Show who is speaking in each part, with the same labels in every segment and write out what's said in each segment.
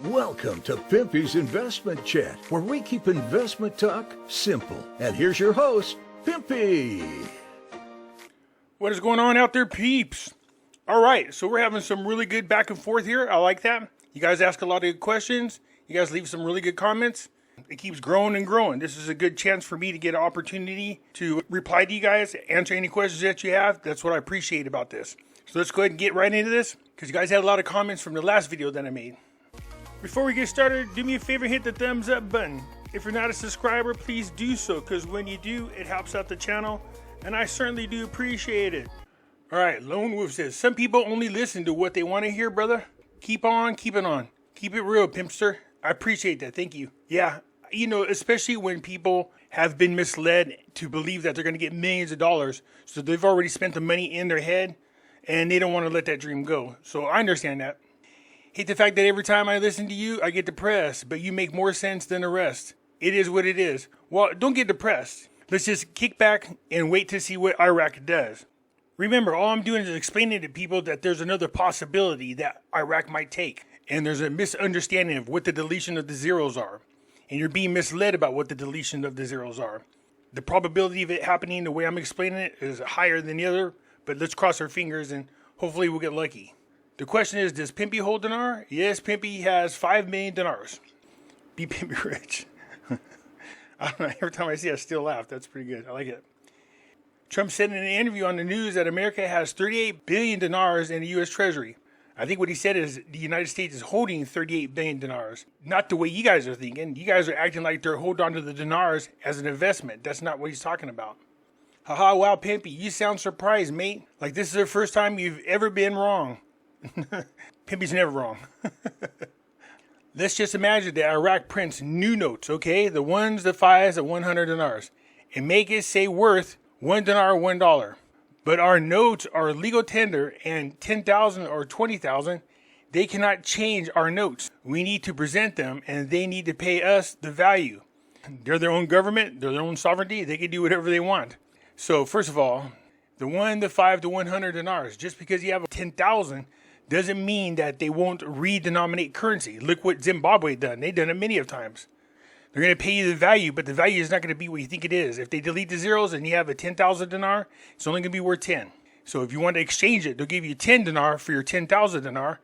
Speaker 1: Welcome to Pimpy's Investment Chat, where we keep investment talk simple. And here's your host, Pimpy.
Speaker 2: What is going on out there, peeps? All right, so we're having some really good back and forth here. I like that. You guys ask a lot of good questions. You guys leave some really good comments. It keeps growing and growing. This is a good chance for me to get an opportunity to reply to you guys, answer any questions that you have. That's what I appreciate about this. So let's go ahead and get right into this, because you guys had a lot of comments from the last video that I made. Before we get started, do me a favor, hit the thumbs up button. If you're not a subscriber, please do so, because when you do, it helps out the channel, and I certainly do appreciate it. Alright, Lone Wolf says, some people only listen to what they want to hear, brother. Keep on keeping on. Keep it real, Pimpster. I appreciate that. Thank you. Yeah, you know, especially when people have been misled to believe that they're going to get millions of dollars, so they've already spent the money in their head, and they don't want to let that dream go. So I understand that. Hate the fact that every time I listen to you, I get depressed, but you make more sense than the rest. It is what it is. Well, don't get depressed. Let's just kick back and wait to see what Iraq does. Remember, all I'm doing is explaining to people that there's another possibility that Iraq might take. And there's a misunderstanding of what the deletion of the zeros are. And you're being misled about what the deletion of the zeros are. The probability of it happening the way I'm explaining it is higher than the other, but let's cross our fingers and hopefully we'll get lucky. The question is, does Pimpy hold dinar? Yes, Pimpy has 5 million dinars. Be Pimpy rich. I don't know, every time I see it, I still laugh. That's pretty good. I like it. Trump said in an interview on the news that America has 38 billion dinars in the U.S. Treasury. I think what he said is the United States is holding 38 billion dinars. Not the way you guys are thinking. You guys are acting like they're holding on to the dinars as an investment. That's not what he's talking about. Haha, wow, Pimpy, you sound surprised, mate. Like this is the first time you've ever been wrong. Pimpy's never wrong. Let's just imagine that Iraq prints new notes, okay? The ones, the fives, the 100 dinars. And make it say worth 1 dinar, $1. But our notes are legal tender, and 10,000 or 20,000, they cannot change our notes. We need to present them, and they need to pay us the value. They're their own government, they're their own sovereignty, they can do whatever they want. So first of all, the 1, the 5, the 100 dinars, just because you have 10,000 doesn't mean that they won't redenominate currency. Look what Zimbabwe done. They've done it many of times. They're going to pay you the value, but the value is not going to be what you think it is. If they delete the zeros and you have a 10,000 dinar, it's only going to be worth 10. So if you want to exchange it, they'll give you 10 dinar for your 10,000 dinar.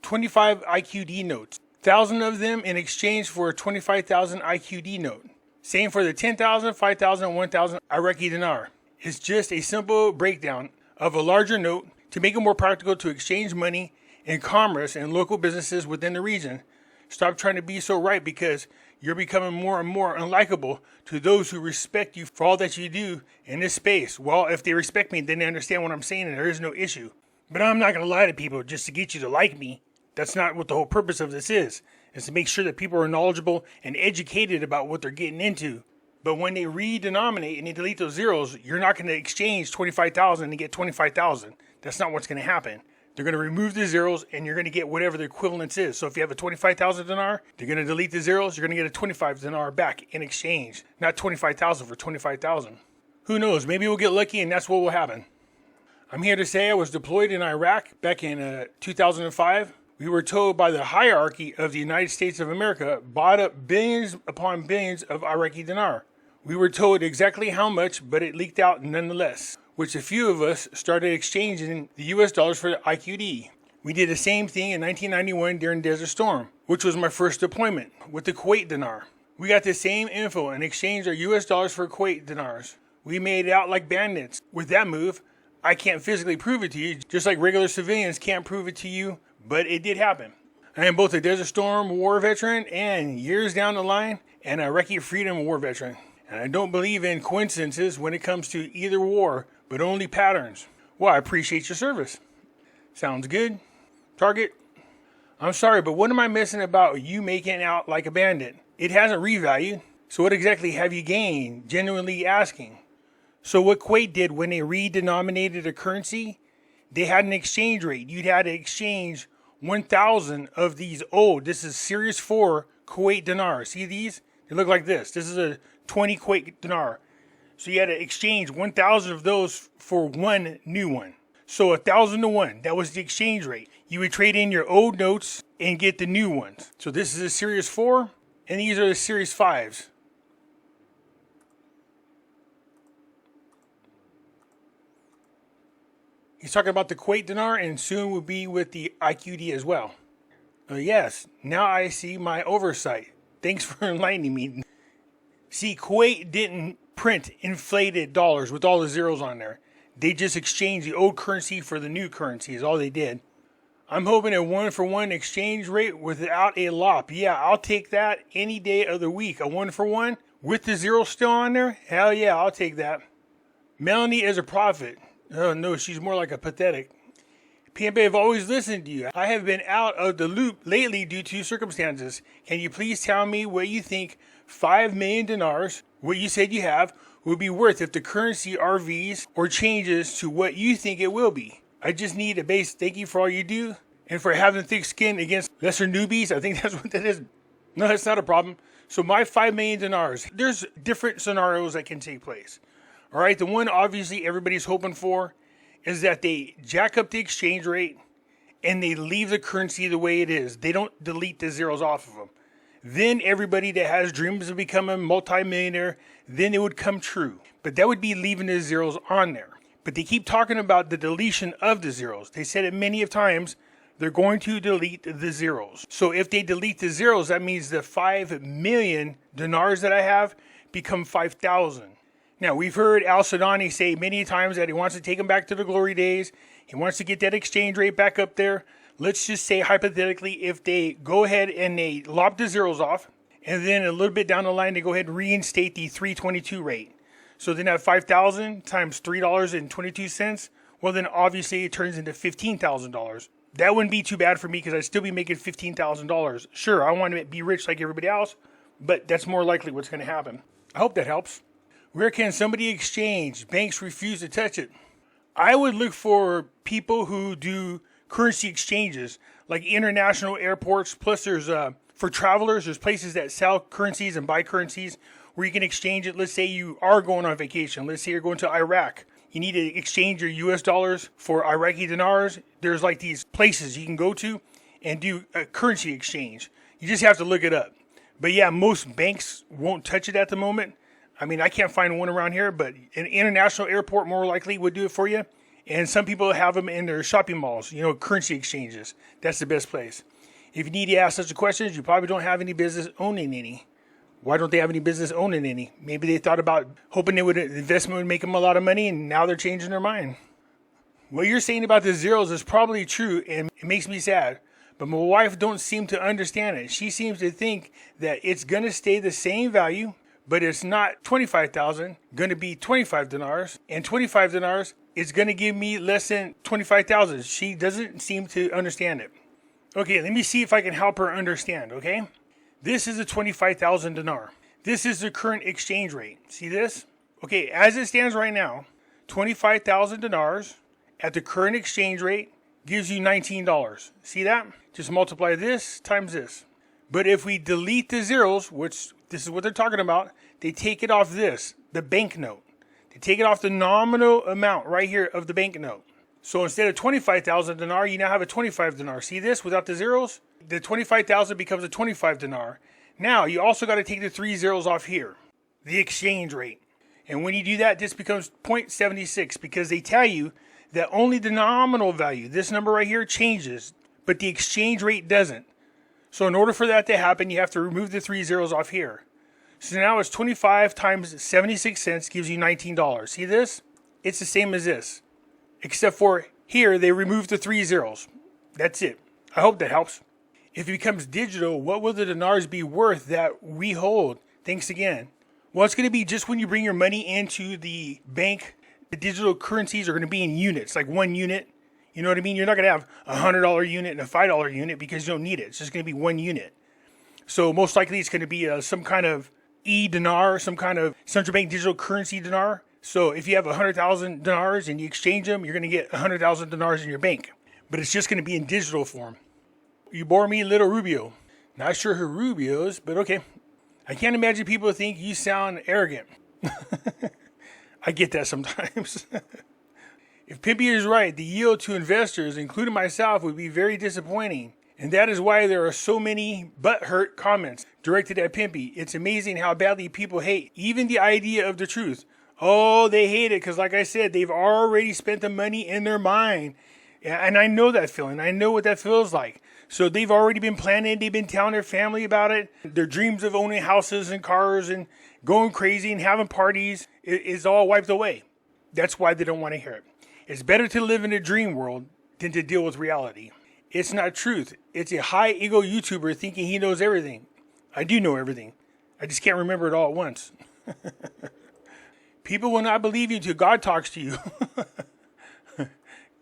Speaker 2: 25 IQD notes. 1,000 of them in exchange for a 25,000 IQD note. Same for the 10,000, 5,000, 1,000 Iraqi dinar. It's just a simple breakdown of a larger note to make it more practical to exchange money in commerce and local businesses within the region. Stop trying to be so right, because you're becoming more and more unlikable to those who respect you for all that you do in this space. Well, if they respect me, then they understand what I'm saying and there is no issue. But I'm not going to lie to people just to get you to like me. That's not what the whole purpose of this is to make sure that people are knowledgeable and educated about what they're getting into. But when they redenominate and they delete those zeros, you're not going to exchange 25,000 and get 25,000. That's not what's going to happen. They're going to remove the zeros and you're going to get whatever the equivalence is. So if you have a 25,000 dinar, they're going to delete the zeros. You're going to get a 25 dinar back in exchange. Not 25,000 for 25,000. Who knows? Maybe we'll get lucky and that's what will happen. I'm here to say I was deployed in Iraq back in 2005. We were told by the hierarchy of the United States of America bought up billions upon billions of Iraqi dinar. We were told exactly how much, but it leaked out nonetheless, which a few of us started exchanging the US dollars for the IQD. We did the same thing in 1991 during Desert Storm, which was my first deployment, with the Kuwait dinar. We got the same info and exchanged our US dollars for Kuwait dinars. We made it out like bandits. With that move, I can't physically prove it to you, just like regular civilians can't prove it to you, but it did happen. I am both a Desert Storm war veteran and, years down the line, an Iraqi freedom war veteran. And I don't believe in coincidences when it comes to either war, but only patterns. Well, I appreciate your service. Sounds good. Target. I'm sorry, but what am I missing about you making out like a bandit? It hasn't revalued. So what exactly have you gained? Genuinely asking. So what Kuwait did when they redenominated a currency, they had an exchange rate. You'd had to exchange 1,000 of these old, this is Series 4 Kuwait dinar. See these? They look like this. This is a 20 Kuwait dinar. So you had to exchange 1,000 of those for one new one. So 1,000 to 1, that was the exchange rate. You would trade in your old notes and get the new ones. So this is a Series 4, and these are the Series 5s. He's talking about the Kuwait dinar, and soon will be with the IQD as well. Yes, now I see my oversight. Thanks for enlightening me. See, Kuwait didn't print inflated dollars with all the zeros on there. They just exchanged the old currency for the new currency is all they did. I'm hoping a 1-for-1 exchange rate without a lop. Yeah, I'll take that any day of the week. A 1-for-1 with the zero still on there? Hell yeah, I'll take that. Melanie is a prophet. Oh no, she's more like a pathetic. Pimpy, I've always listened to you. I have been out of the loop lately due to circumstances. Can you please tell me what you think 5 million dinars, what you said you have, will be worth if the currency RVs or changes to what you think it will be? I just need a base thank you for all you do and for having thick skin against lesser newbies. I think that's what that is. No, that's not a problem. So my 5 million dinars, there's different scenarios that can take place. All right, the one obviously everybody's hoping for is that they jack up the exchange rate and they leave the currency the way it is. They don't delete the zeros off of them. Then everybody that has dreams of becoming a multimillionaire, then it would come true. But that would be leaving the zeros on there. But they keep talking about the deletion of the zeros. They said it many of times. They're going to delete the zeros. So if they delete the zeros, that means the 5 million dinars that I have become 5,000. Now, we've heard Al Sadani say many times that he wants to take them back to the glory days. He wants to get that exchange rate back up there. Let's just say, hypothetically, if they go ahead and they lop the zeros off, and then a little bit down the line, they go ahead and reinstate the 322 rate. So then at 5,000 times $3.22, well, then obviously it turns into $15,000. That wouldn't be too bad for me because I'd still be making $15,000. Sure, I want to be rich like everybody else, but that's more likely what's going to happen. I hope that helps. Where can somebody exchange? Banks refuse to touch it. I would look for people who do currency exchanges, like international airports. Plus, there's for travelers, there's places that sell currencies and buy currencies where you can exchange it. Let's say you are going on vacation. Let's say you're going to Iraq. You need to exchange your US dollars for Iraqi dinars. There's like these places you can go to and do a currency exchange. You just have to look it up. But yeah, most banks won't touch it at the moment. I mean, I can't find one around here, but an international airport more likely would do it for you. And some people have them in their shopping malls, currency exchanges. That's the best place. If you need to ask such questions, you probably don't have any business owning any. Why don't they have any business owning any? Maybe they thought about hoping the investment would make them a lot of money, and now they're changing their mind. What you're saying about the zeros is probably true, and it makes me sad. But my wife don't seem to understand it. She seems to think that it's going to stay the same value, but it's not 25,000, going to be 25 dinars, and 25 dinars is going to give me less than 25,000. She doesn't seem to understand it. Okay, let me see if I can help her understand, okay? This is a 25,000 dinar. This is the current exchange rate. See this? Okay, as it stands right now, 25,000 dinars at the current exchange rate gives you $19. See that? Just multiply this times this. But if we delete the zeros, which this is what they're talking about, they take it off this, the banknote. They take it off the nominal amount right here of the banknote. So instead of 25,000 dinar, you now have a 25 dinar. See this without the zeros? The 25,000 becomes a 25 dinar. Now, you also got to take the 3 zeros off here, the exchange rate. And when you do that, this becomes 0.76 because they tell you that only the nominal value, this number right here, changes, but the exchange rate doesn't. So in order for that to happen, you have to remove the 3 zeros off here. So now it's 25 times 76 cents gives you $19. See this? It's the same as this. Except for here, they remove the 3 zeros. That's it. I hope that helps. If it becomes digital, what will the dinars be worth that we hold? Thanks again. Well, it's going to be just when you bring your money into the bank, the digital currencies are going to be in units, like 1 unit. You know what I mean? You're not going to have a $100 unit and a $5 unit because you don't need it. It's just going to be 1 unit. So most likely it's going to be some kind of e-dinar, some kind of central bank digital currency dinar. So if you have 100,000 dinars and you exchange them, you're going to get 100,000 dinars in your bank. But it's just going to be in digital form. You bore me, little Rubio. Not sure who Rubio is, but okay. I can't imagine people think you sound arrogant. I get that sometimes. If Pimpy is right, the yield to investors, including myself, would be very disappointing. And that is why there are so many butthurt comments directed at Pimpy. It's amazing how badly people hate even the idea of the truth. Oh, they hate it because, like I said, they've already spent the money in their mind. And I know that feeling. I know what that feels like. So they've already been planning. They've been telling their family about it. Their dreams of owning houses and cars and going crazy and having parties is all wiped away. That's why they don't want to hear it. It's better to live in a dream world than to deal with reality. It's not truth. It's a high ego YouTuber thinking he knows everything. I do know everything. I just can't remember it all at once. People will not believe you until God talks to you.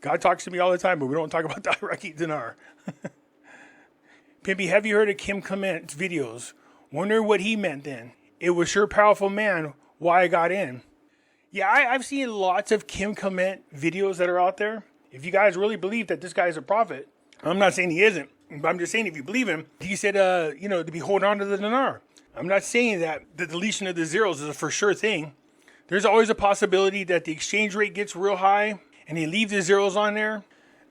Speaker 2: God talks to me all the time, but we don't talk about the Iraqi dinar. Pimpy, have you heard of Kim Clement's videos? Wonder what he meant then. It was sure powerful man why I got in. Yeah, I've seen lots of Kim Clement videos that are out there. If you guys really believe that this guy is a prophet, I'm not saying he isn't, but I'm just saying if you believe him, he said, to be holding on to the dinar. I'm not saying that the deletion of the zeros is a for sure thing. There's always a possibility that the exchange rate gets real high and they leave the zeros on there.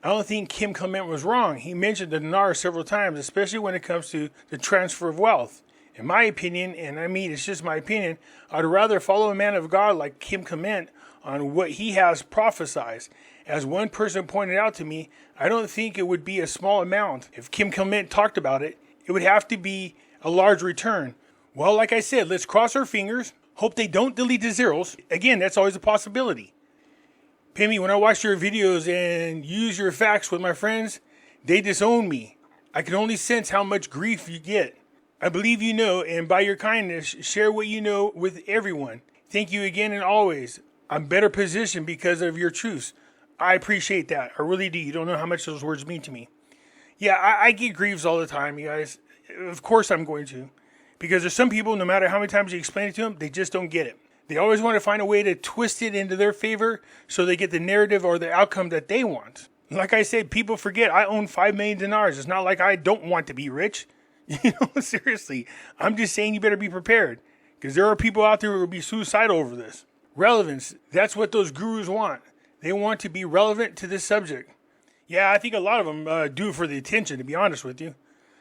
Speaker 2: I don't think Kim Clement was wrong. He mentioned the dinar several times, especially when it comes to the transfer of wealth. In my opinion, and I mean it's just my opinion, I'd rather follow a man of God like Kim Clement on what he has prophesied. As one person pointed out to me, I don't think it would be a small amount. If Kim Clement talked about it, it would have to be a large return. Well, like I said, let's cross our fingers, hope they don't delete the zeros. Again, that's always a possibility. Pimpy, when I watch your videos and use your facts with my friends, they disown me. I can only sense how much grief you get. I believe you know, and by your kindness, share what you know with everyone. Thank you again and always. I'm better positioned because of your truths. I appreciate that. I really do. You don't know how much those words mean to me. Yeah, I get griefs all the time, you guys. Of course I'm going to. Because there's some people, no matter how many times you explain it to them, they just don't get it. They always want to find a way to twist it into their favor so they get the narrative or the outcome that they want. Like I said, people forget I own 5 million dinars. It's not like I don't want to be rich. Seriously. I'm just saying you better be prepared. Because there are people out there who will be suicidal over this. Relevance. That's what those gurus want. They want to be relevant to this subject. Yeah, I think a lot of them do it for the attention, to be honest with you.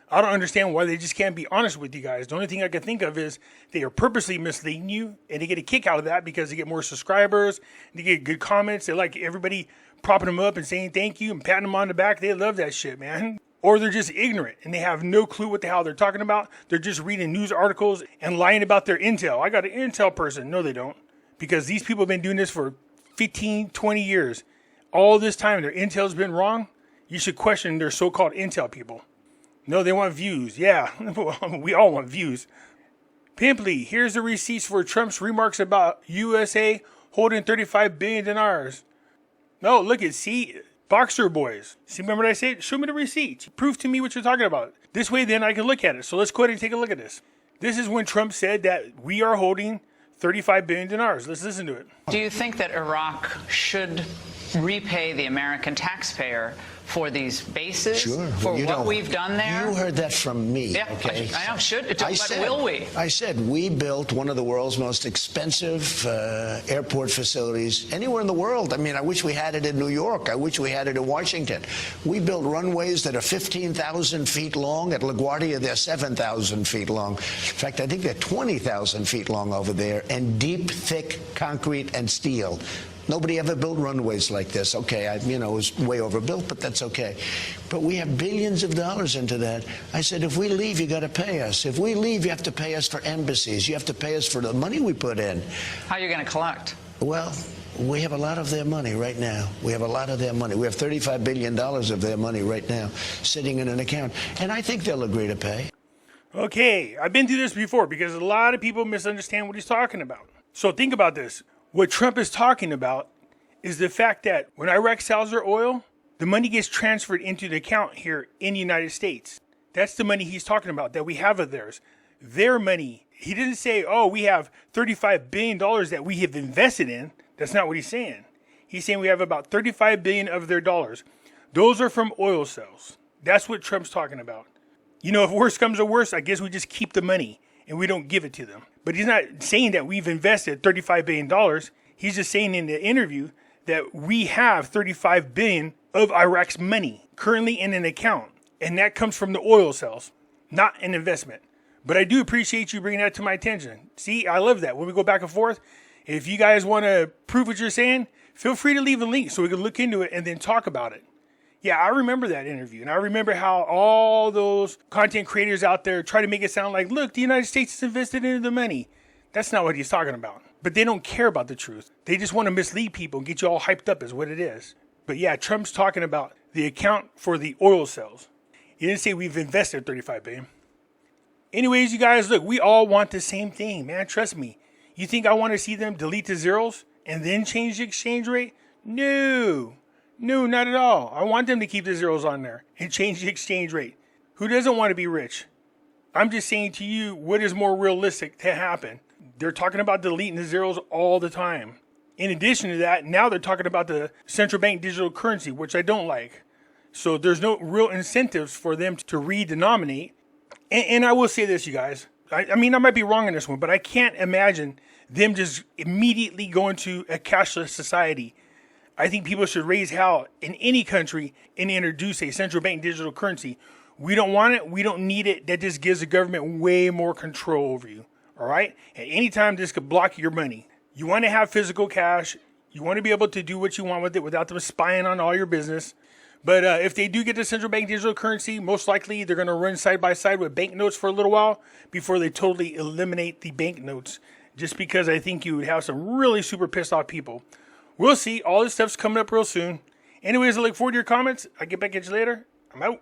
Speaker 2: I don't understand why they just can't be honest with you guys. The only thing I can think of is they are purposely misleading you, and they get a kick out of that because they get more subscribers, they get good comments, they like everybody propping them up and saying thank you and patting them on the back. They love that shit, man. Or they're just ignorant, and they have no clue what the hell they're talking about. They're just reading news articles and lying about their intel. I got an intel person. No, they don't. Because these people have been doing this for 15, 20 years. All this time, their intel's been wrong. You should question their so-called intel people. No, they want views. Yeah, we all want views. Pimply, here's the receipts for Trump's remarks about USA holding 35 billion dinars. No, look at, see, Boxer boys. See, remember what I said? Show me the receipts. Prove to me what you're talking about. This way, then I can look at it. So let's go ahead and take a look at this. This is when Trump said that we are holding 35 billion dinars. Let's listen to it.
Speaker 3: Do you think that Iraq should repay the American taxpayer for these bases?
Speaker 4: Sure.
Speaker 3: For what we've done there?
Speaker 4: You heard that from me.
Speaker 3: Yeah,
Speaker 4: okay?
Speaker 3: I know. Should. But will we?
Speaker 4: I said we built one of the world's most expensive airport facilities anywhere in the world. I mean, I wish we had it in New York. I wish we had it in Washington. We built runways that are 15,000 feet long. At LaGuardia, they're 7,000 feet long. In fact, I think they're 20,000 feet long over there, and deep, thick concrete and steel. Nobody ever built runways like this. Okay, it was way overbuilt, but that's okay. But we have billions of dollars into that. I said, if we leave, you got to pay us. If we leave, you have to pay us for embassies. You have to pay us for the money we put in.
Speaker 3: How are you going to collect?
Speaker 4: Well, we have a lot of their money right now. We have a lot of their money. We have $35 billion of their money right now sitting in an account. And I think they'll agree to pay.
Speaker 2: Okay, I've been through this before because a lot of people misunderstand what he's talking about. So think about this. What Trump is talking about is the fact that when Iraq sells their oil, the money gets transferred into the account here in the United States. That's the money he's talking about that we have of theirs. Their money. He didn't say, oh, we have $35 billion that we have invested in. That's not what he's saying. He's saying we have about $35 billion of their dollars. Those are from oil sales. That's what Trump's talking about. If worse comes to worse, I guess we just keep the money and we don't give it to them. But he's not saying that we've invested $35 billion. He's just saying in the interview that we have 35 billion of Iraq's money currently in an account. And that comes from the oil sales, not an investment. But I do appreciate you bringing that to my attention. See, I love that. When we go back and forth, if you guys want to prove what you're saying, feel free to leave a link so we can look into it and then talk about it. Yeah, I remember that interview. And I remember how all those content creators out there try to make it sound like, look, the United States is invested into the money. That's not what he's talking about. But they don't care about the truth. They just want to mislead people and get you all hyped up is what it is. But yeah, Trump's talking about the account for the oil sales. He didn't say we've invested 35 billion. Anyways, you guys, look, we all want the same thing, man. Trust me. You think I want to see them delete the zeros and then change the exchange rate? No, not at all. I want them to keep the zeros on there and change the exchange rate. Who doesn't want to be rich? I'm just saying to you, what is more realistic to happen? They're talking about deleting the zeros all the time. In addition to that, now they're talking about the central bank digital currency, which I don't like. So there's no real incentives for them to redenominate. And I will say this, you guys. I mean, I might be wrong on this one, but I can't imagine them just immediately going to a cashless society. I think people should raise hell in any country and introduce a central bank digital currency. We don't want it. We don't need it. That just gives the government way more control over you. All right? At any time, this could block your money. You want to have physical cash. You want to be able to do what you want with it without them spying on all your business. But if they do get the central bank digital currency, most likely they're going to run side by side with banknotes for a little while before they totally eliminate the banknotes. Just because I think you would have some really super pissed off people. We'll see. All this stuff's coming up real soon. Anyways, I look forward to your comments. I'll get back at you later. I'm out.